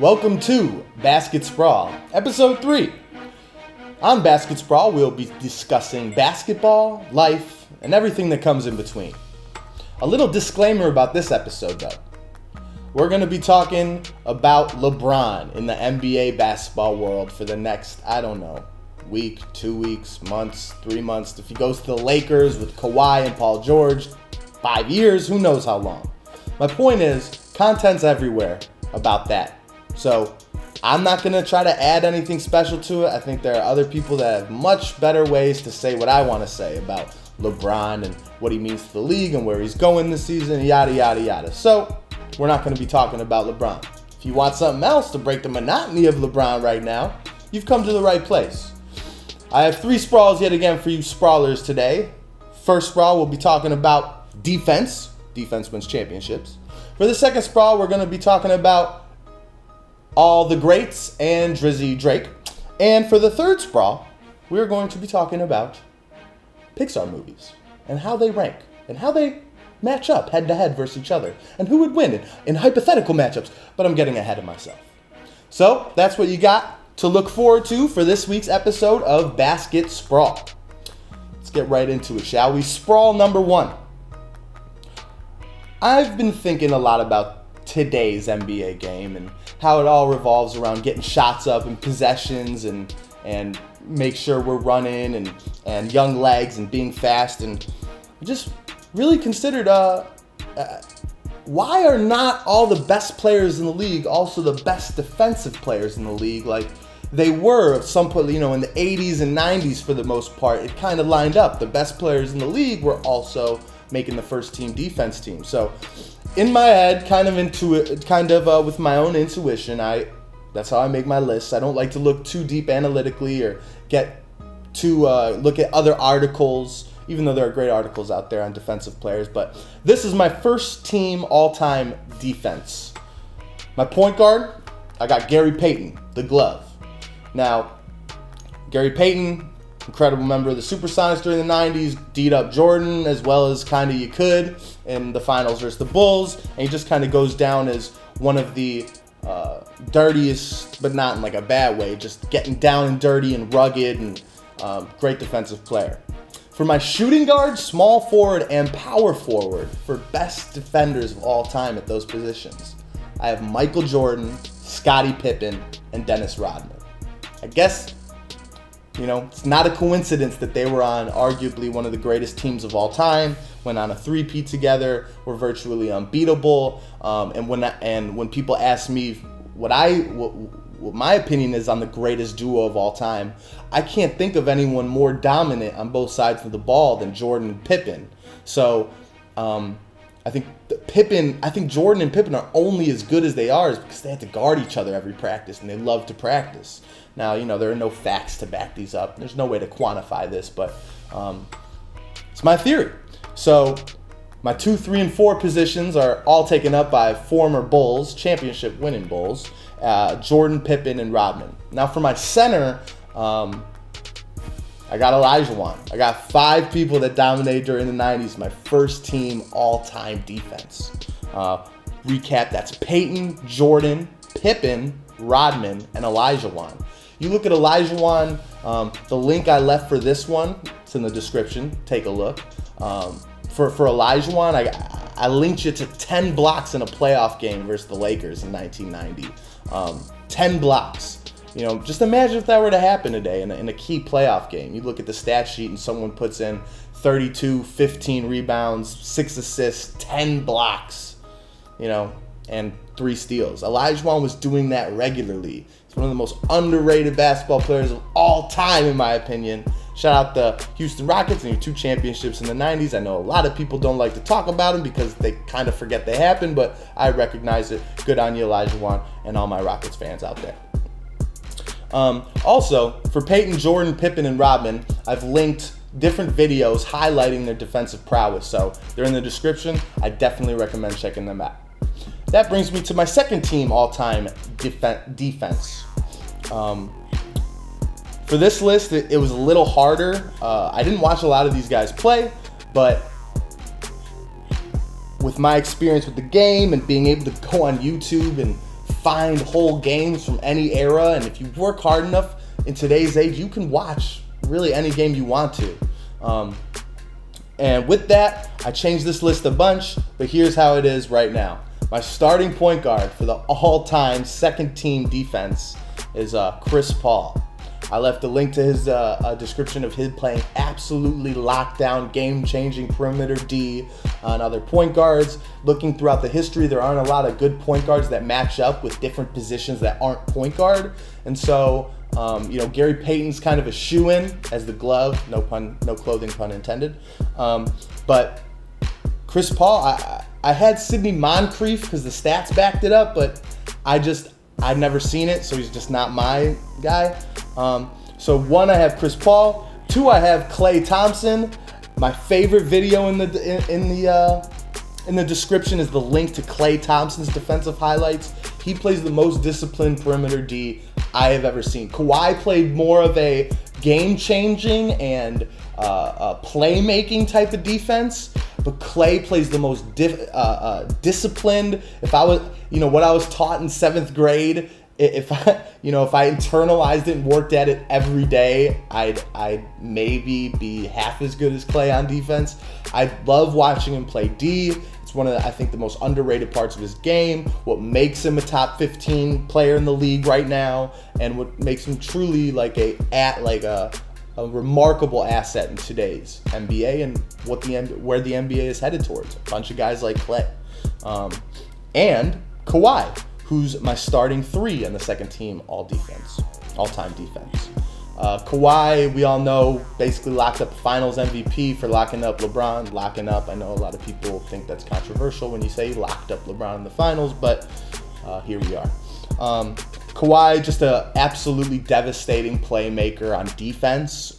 Welcome to Basketsprawl, Episode 3. On Basketsprawl, we'll be discussing basketball, life, and everything that comes in between. A little disclaimer about this episode, though. We're going to be talking about LeBron in the NBA basketball world for the next, week, 2 weeks, months, 3 months. If he goes to the Lakers with Kawhi and Paul George, 5 years, who knows how long. My point is, content's everywhere about that. So I'm not going to try to add anything special to it. I think there are other people that have much better ways to say what I want to say about LeBron and what he means to the league and where he's going this season, yada, yada, yada. So we're not going to be talking about LeBron. If you want something else to break the monotony of LeBron right now, you've come to the right place. I have 3 sprawls yet again for you sprawlers today. First sprawl, we'll be talking about defense. Defense wins championships. For the second sprawl, we're going to be talking about all the greats and Drizzy Drake. And for the third sprawl, we're going to be talking about Pixar movies and how they rank and how they match up head-to-head versus each other and who would win in hypothetical matchups. But I'm getting ahead of myself. So that's what you got to look forward to for this week's episode of Basketsprawl. Let's get right into it, shall we? Sprawl number 1. I've been thinking a lot about today's NBA game and how it all revolves around getting shots up and possessions and make sure we're running and young legs and being fast, and just really considered why are not all the best players in the league also the best defensive players in the league like they were at some point, in the 80s and 90s for the most part. It kind of lined up. The best players in the league were also making the first team defense team. So in my head, with my own intuition, that's how I make my lists. I don't like to look too deep analytically or get to look at other articles, even though there are great articles out there on defensive players. But this is my first team all-time defense. My point guard, I got Gary Payton, the glove. Now, Gary Payton, incredible member of the Supersonics during the 90s, D'd up Jordan as well as kind of you could in the finals versus the Bulls, and he just kind of goes down as one of the dirtiest, but not in like a bad way, just getting down and dirty and rugged and great defensive player. For my shooting guard, small forward, and power forward for best defenders of all time at those positions, I have Michael Jordan, Scottie Pippen, and Dennis Rodman. I guess it's not a coincidence that they were on arguably one of the greatest teams of all time, went on a three-peat together, were virtually unbeatable. And when people ask me what my opinion is on the greatest duo of all time, I can't think of anyone more dominant on both sides of the ball than Jordan and Pippen. So I think Jordan and Pippen are only as good as they are is because they have to guard each other every practice and they love to practice. Now, there are no facts to back these up. There's no way to quantify this, but it's my theory. So my 2, 3, and 4 positions are all taken up by former Bulls, championship winning Bulls, Jordan, Pippen, and Rodman. Now for my center, I got Olajuwon. I got 5 people that dominated during the 90s, my first team all-time defense. Recap, that's Payton, Jordan, Pippen, Rodman, and Olajuwon. You look at Olajuwon, the link I left for this one, it's in the description, take a look. For Olajuwon, I linked you to 10 blocks in a playoff game versus the Lakers in 1990. 10 blocks. Just imagine if that were to happen today in a key playoff game. You look at the stat sheet and someone puts in 32, 15 rebounds, 6 assists, 10 blocks, and 3 steals. Olajuwon was doing that regularly. He's one of the most underrated basketball players of all time, in my opinion. Shout out the Houston Rockets and your 2 championships in the 90s. I know a lot of people don't like to talk about them because they kind of forget they happened, but I recognize it. Good on you, Olajuwon, and all my Rockets fans out there. Also, for Payton, Jordan, Pippen, and Rodman, I've linked different videos highlighting their defensive prowess, so they're in the description. I definitely recommend checking them out. That brings me to my second team all-time defense. For this list, it was a little harder. I didn't watch a lot of these guys play, but with my experience with the game and being able to go on YouTube and find whole games from any era, and if you work hard enough in today's age, you can watch really any game you want to. And with that, I changed this list a bunch, but here's how it is right now. My starting point guard for the all-time second team defense is Chris Paul. I left a link to his description of him playing absolutely lockdown, game-changing perimeter D on other point guards. Looking throughout the history, there aren't a lot of good point guards that match up with different positions that aren't point guard. And so, you know, Gary Payton's kind of a shoo-in as the glove, no clothing pun intended. But Chris Paul, I had Sidney Moncrief because the stats backed it up, but I'd never seen it, so he's just not my guy. So 1, I have Chris Paul. 2, I have Klay Thompson. My favorite video in the description is the link to Klay Thompson's defensive highlights. He plays the most disciplined perimeter D I have ever seen. Kawhi played more of a game-changing and playmaking type of defense, but Klay plays the most disciplined. If I was, you know, what I was taught in 7th grade, if I internalized it and worked at it every day, I'd maybe be half as good as Klay on defense. I love watching him play D. It's one of the, I think, the most underrated parts of his game. What makes him a top 15 player in the league right now, and what makes him truly like a remarkable asset in today's NBA and where the NBA is headed towards. A bunch of guys like Klay, and Kawhi, who's my starting 3 on the second team all-time defense. Kawhi, we all know, basically locked up Finals MVP for locking up LeBron. Locking up, I know a lot of people think that's controversial when you say he locked up LeBron in the finals, but here we are. Kawhi, just an absolutely devastating playmaker on defense,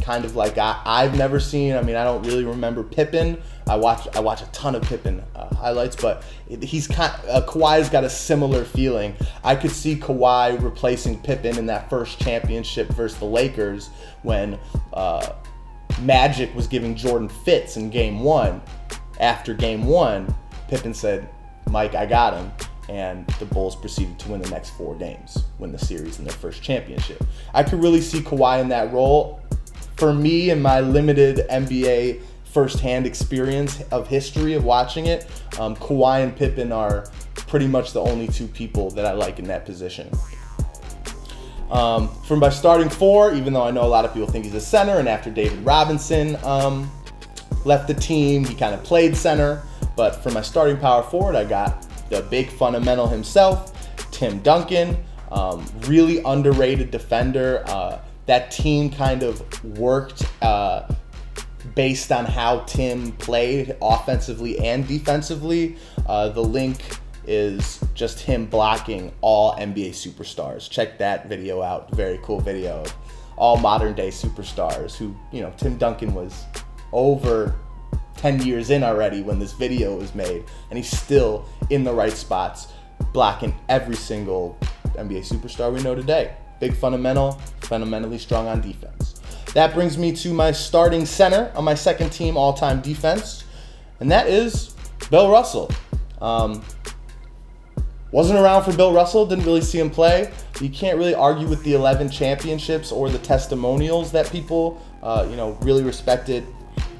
kind of like I've never seen. I mean, I don't really remember Pippen. I watch a ton of Pippen highlights, but Kawhi's got a similar feeling. I could see Kawhi replacing Pippen in that first championship versus the Lakers when Magic was giving Jordan fits in Game 1. After Game 1, Pippen said, "Mike, I got him." And the Bulls proceeded to win the next 4 games, win the series in their first championship. I could really see Kawhi in that role. For me, in my limited NBA firsthand experience of history of watching it, Kawhi and Pippen are pretty much the only 2 people that I like in that position. For my starting 4, even though I know a lot of people think he's a center, and after David Robinson left the team, he kind of played center. But for my starting power forward, I got the big fundamental himself, Tim Duncan, really underrated defender. That team kind of worked based on how Tim played offensively and defensively. The link is just him blocking all NBA superstars. Check that video out. Very cool video of all modern day superstars who, you know, Tim Duncan was over 10 years in already when this video was made, and he's still in the right spots, blocking every single NBA superstar we know today. Big fundamentally strong on defense. That brings me to my starting center on my second team all-time defense, and that is Bill Russell. Wasn't around for Bill Russell, didn't really see him play. You can't really argue with the 11 championships or the testimonials that people, you know, really respected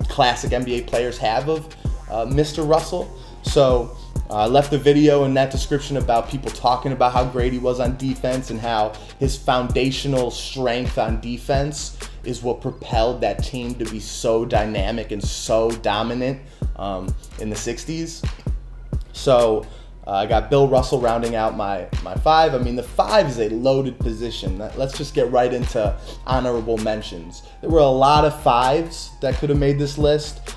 classic NBA players have of Mr. Russell. So I left a video in that description about people talking about how great he was on defense and how his foundational strength on defense is what propelled that team to be so dynamic and so dominant in the 60s. So I got Bill Russell rounding out my 5. I mean, the 5 is a loaded position. Let's just get right into honorable mentions. There were a lot of 5s that could have made this list.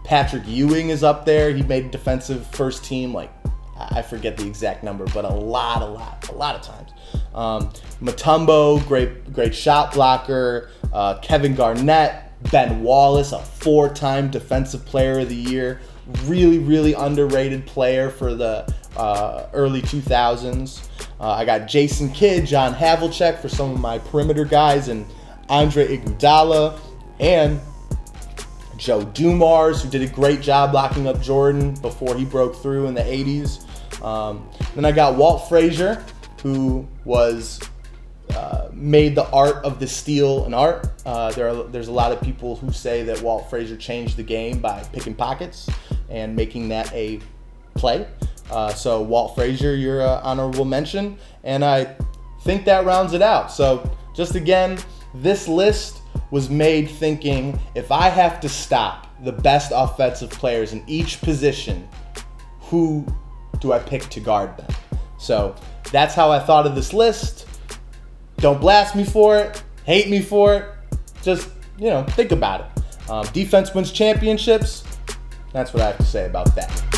Patrick Ewing is up there. He made defensive first team, like, I forget the exact number, but a lot of times. Mutombo, great shot blocker. Kevin Garnett, Ben Wallace, a 4-time Defensive Player of the Year. Really underrated player for the early 2000s. I got Jason Kidd, John Havelcheck for some of my perimeter guys, and Andre Iguodala, and Joe Dumars, who did a great job locking up Jordan before he broke through in the 80s. Then I got Walt Frazier, who was made the art of the steal an art. There's a lot of people who say that Walt Frazier changed the game by picking pockets and making that a play. So Walt Frazier, you're an honorable mention, and I think that rounds it out. So just again, this list was made thinking, if I have to stop the best offensive players in each position, who do I pick to guard them? So that's how I thought of this list. Don't blast me for it, hate me for it, just, think about it. Defense wins championships. That's what I have to say about that.